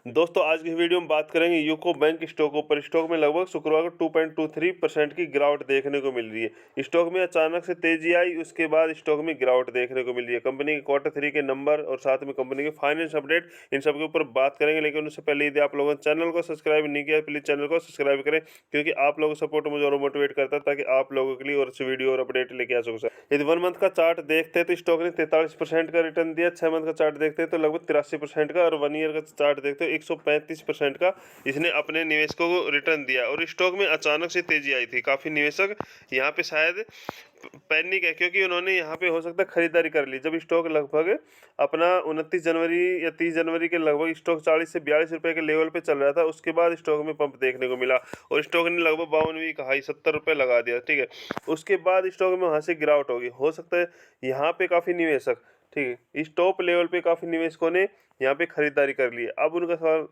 दोस्तों आज की वीडियो में बात करेंगे यूको बैंक स्टॉक ऊपर। स्टॉक में लगभग शुक्रवार को 2.23% की गिरावट देखने को मिल रही है। स्टॉक में अचानक से तेजी आई, उसके बाद स्टॉक में गिरावट देखने को मिल रही है। कंपनी के Q3 के नंबर और साथ में कंपनी के फाइनेंस अपडेट, इन सब के ऊपर बात करेंगे। लेकिन उससे पहले यदि आप लोगों ने चैनल को सब्सक्राइब नहीं किया, प्लीज चैनल को सब्सक्राइब करें, क्योंकि आप लोगों का सपोर्ट मुझे और मोटिवेट करता है ताकि आप लोगों के लिए और अच्छी वीडियो और अपडेट लेके आ सकूँ। यदि 1 मंथ का चार्ट देखते हैं तो स्टॉक ने 43% का रिटर्न दिया। 6 मंथ का चार्ट देखते हैं तो लगभग 83% का, और 1 ईयर का चार्ट देखते हैं 135% का इसने अपने निवेशकों को रिटर्न दिया। और स्टॉक में अचानक से तेजी आई थी। काफ़ी निवेशक यहाँ पे शायद पैनिक है, क्योंकि उन्होंने यहाँ पे हो सकता है खरीदारी कर ली। जब स्टॉक लगभग अपना 29 जनवरी या 30 जनवरी के लगभग स्टॉक 40 से 42 रुपए के लेवल पे चल रहा था, उसके बाद स्टॉक में पंप देखने को मिला और स्टॉक ने लगभग 52वीं का हाई 70 रुपये लगा दिया। ठीक है, उसके बाद स्टॉक में वहाँ से गिरावट होगी। हो सकता है यहाँ पे काफ़ी निवेशक, ठीक है, इस टॉप लेवल पे काफ़ी निवेशकों ने यहाँ पे खरीदारी कर ली है। अब उनका सवाल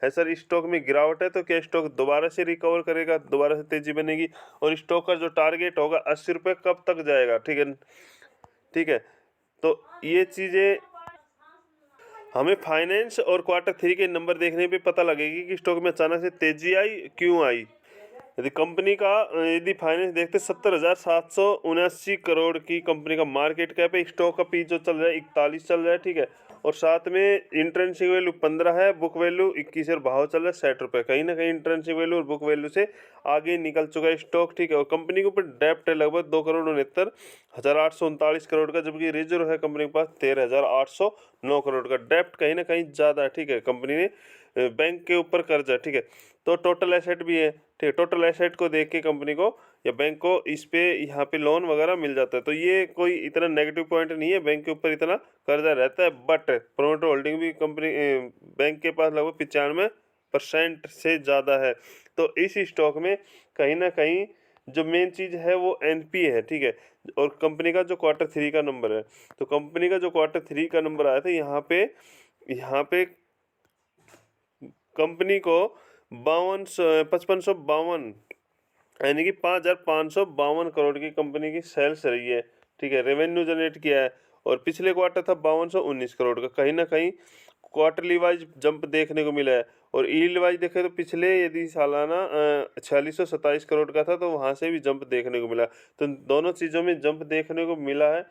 है, सर स्टॉक में गिरावट है तो क्या स्टॉक दोबारा से रिकवर करेगा, दोबारा से तेजी बनेगी, और स्टॉक का जो टारगेट होगा 80 रुपये कब तक जाएगा? ठीक है, ठीक है। तो ये चीज़ें हमें फाइनेंस और Q3 के नंबर देखने पे पता लगेगी कि स्टॉक में अचानक से तेजी आई, क्यों आई। यदि कंपनी का यदि फाइनेंस देखते 70,779 करोड़ की कंपनी का मार्केट कैप है। स्टॉक का पी जो चल रहा है 41 चल रहा है, ठीक है, और साथ में इंट्रिंसिक वैल्यू 15 है, बुक वैल्यू 21 और भाव चल रहा है 60 रुपये। कहीं ना कहीं इंट्रिंसिक वैल्यू और बुक वैल्यू से आगे निकल चुका है स्टॉक, ठीक है। और कंपनी के ऊपर डेप्ट है लगभग 2,69,839 करोड़ का, जबकि रिजर्व है कंपनी के पास 13,809 करोड़ का। डेप्ट कहीं ना कहीं ज़्यादा है, ठीक है, कंपनी ने बैंक के ऊपर कर्जा, ठीक है। तो टोटल एसेट भी है, ठीक है। टोटल एसेट को देख के कंपनी को या बैंक को इस पे यहाँ पे लोन वगैरह मिल जाता है। तो ये कोई इतना नेगेटिव पॉइंट नहीं है, बैंक के ऊपर इतना कर्जा रहता है। बट प्रोमोटर होल्डिंग भी कंपनी बैंक के पास लगभग 95% से ज़्यादा है। तो इस स्टॉक में कहीं ना कहीं जो मेन चीज़ है वो एनपीए है, ठीक है। और कंपनी का जो Q3 का नंबर है, तो कंपनी का जो Q3 का नंबर आया था यहाँ पे कंपनी को 5552 यानी कि 5,552 करोड़ की कंपनी की सेल्स रही है, ठीक है, रेवेन्यू जनरेट किया है। और पिछले क्वार्टर था 5219 करोड़ का। कहीं ना कहीं क्वार्टरली वाइज जंप देखने को मिला है। और ईल्ड वाइज देखें तो पिछले यदि सालाना 4627 करोड़ का था, तो वहाँ से भी जंप देखने को मिला। तो दोनों चीज़ों में जंप देखने को मिला है।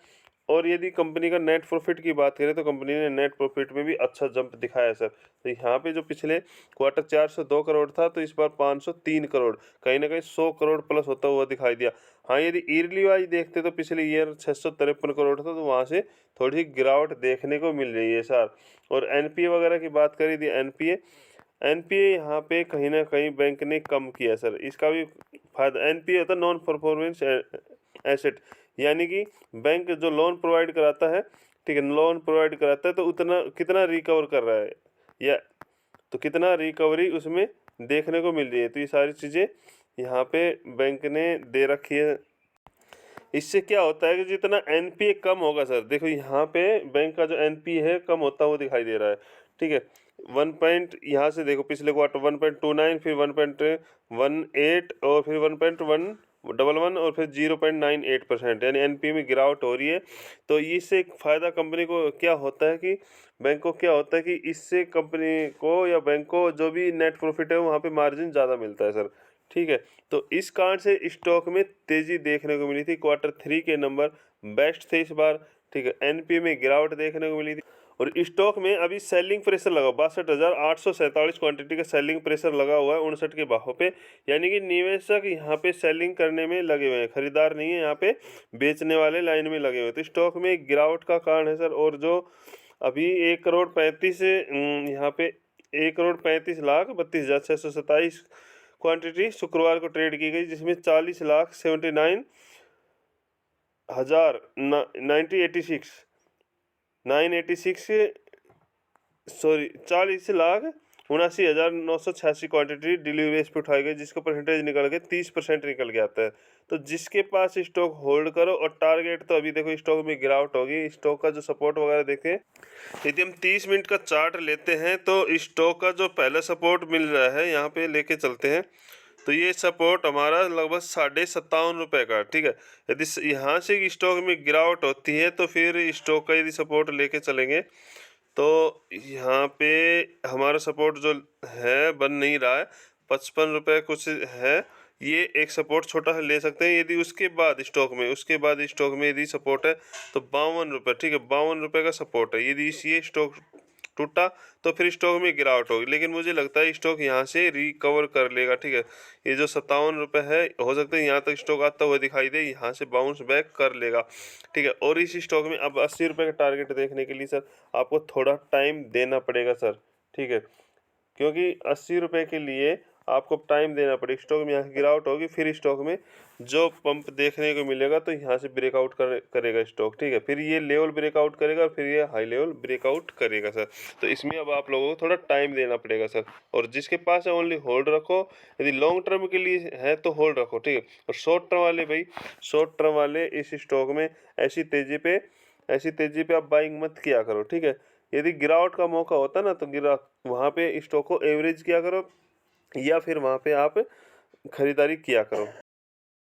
और यदि कंपनी का नेट प्रॉफिट की बात करें तो कंपनी ने नेट प्रॉफिट में भी अच्छा जंप दिखाया है, सर। तो यहाँ पे जो पिछले क्वार्टर 402 करोड़ था, तो इस बार 503 करोड़, कहीं ना कहीं 100 करोड़ प्लस होता हुआ दिखाई दिया। हाँ, यदि ईयरली वाइज देखते तो पिछले ईयर 653 करोड़ था, तो वहाँ से थोड़ी सी गिरावट देखने को मिल रही है, सर। और एनपीए वगैरह की बात करी थी, एनपीए यहाँ पे कहीं ना कहीं बैंक ने कम किया, सर। इसका भी फायदा, एनपीए होता है नॉन परफॉर्मेंस एसेट, यानी कि बैंक जो लोन प्रोवाइड कराता है, ठीक है, लोन प्रोवाइड कराता है तो उतना कितना रिकवर कर रहा है, या तो कितना रिकवरी उसमें देखने को मिल रही है। तो ये सारी चीज़ें यहाँ पे बैंक ने दे रखी है। इससे क्या होता है कि जितना एनपीए कम होगा, सर देखो यहाँ पे बैंक का जो एनपीए है कम होता हुआ दिखाई दे रहा है, ठीक है। 1 पॉइंट यहाँ से देखो, पिछले क्वार्टर 1.29, फिर 1.18 और फिर 1.111 और फिर 0.98%, यानी एनपीए में गिरावट हो रही है। तो इससे एक फ़ायदा कंपनी को क्या होता है कि बैंक को क्या होता है कि इससे कंपनी को या बैंक को जो भी नेट प्रॉफिट है वहाँ पे मार्जिन ज़्यादा मिलता है, सर, ठीक है। तो इस कारण से स्टॉक में तेजी देखने को मिली थी। Q3 के नंबर बेस्ट थे इस बार, ठीक है। एनपीए में गिरावट देखने को मिली थी। और स्टॉक में अभी सेलिंग प्रेशर लगा, 62,847 क्वांटिटी का सेलिंग प्रेशर लगा हुआ है 59 के भाव पे। यानी कि निवेशक यहाँ पे सेलिंग करने में लगे हुए हैं, खरीदार नहीं है, यहाँ पे बेचने वाले लाइन में लगे हुए हैं। तो स्टॉक में गिरावट का कारण है, सर। और जो अभी 1,35 यहाँ पे 1,35,32,627 क्वांटिटी शुक्रवार को ट्रेड की गई, जिसमें 40,79,000 986 सॉरी 40,79,986 क्वांटिटी डिलीवरी बेस पे उठाई गई, जिसका परसेंटेज निकल के 30% निकल के आता है। तो जिसके पास स्टॉक होल्ड करो। और टारगेट तो अभी देखो स्टॉक में गिरावट होगी, स्टॉक का जो सपोर्ट वगैरह देखें, यदि हम 30 मिनट का चार्ट लेते हैं तो स्टॉक का जो पहला सपोर्ट मिल रहा है यहाँ पे लेके चलते हैं, तो ये सपोर्ट हमारा लगभग 57.5 का, ठीक है। यदि यहाँ से स्टॉक में गिरावट होती है तो फिर स्टॉक का यदि सपोर्ट लेके चलेंगे तो यहाँ पे हमारा सपोर्ट जो है बन नहीं रहा है, 55 रुपये कुछ है। ये एक सपोर्ट छोटा सा ले सकते हैं। यदि उसके बाद स्टॉक में यदि सपोर्ट है तो 52 रुपये, ठीक है, 52 रुपये का सपोर्ट है। यदि ये स्टॉक टूटा तो फिर स्टॉक में गिरावट होगी, लेकिन मुझे लगता है स्टॉक यहाँ से रिकवर कर लेगा, ठीक है। ये जो 57 रुपये है, हो सकता है यहाँ तक स्टॉक आता हुआ दिखाई दे, यहाँ से बाउंस बैक कर लेगा, ठीक है। और इस स्टॉक में अब 80 रुपये का टारगेट देखने के लिए सर आपको थोड़ा टाइम देना पड़ेगा सर, ठीक है, क्योंकि 80 रुपये के लिए आपको टाइम देना पड़ेगा। स्टॉक में यहाँ से गिरावट होगी, फिर स्टॉक में जो पंप देखने को मिलेगा तो यहाँ से ब्रेकआउट करेगा स्टॉक, ठीक है। फिर ये लेवल ब्रेकआउट करेगा और फिर ये हाई लेवल ब्रेकआउट करेगा सर। तो इसमें अब आप लोगों को थोड़ा टाइम देना पड़ेगा सर। और जिसके पास है ओनली होल्ड रखो, यदि लॉन्ग टर्म के लिए है तो होल्ड रखो, ठीक है। और शॉर्ट टर्म वाले भाई, शॉर्ट टर्म वाले इस स्टॉक में ऐसी तेजी पे आप बाइंग मत किया करो, ठीक है। यदि गिरावट का मौका होता ना तो वहाँ पे स्टॉक को एवरेज किया करो, या फिर वहाँ पे आप खरीदारी किया करो।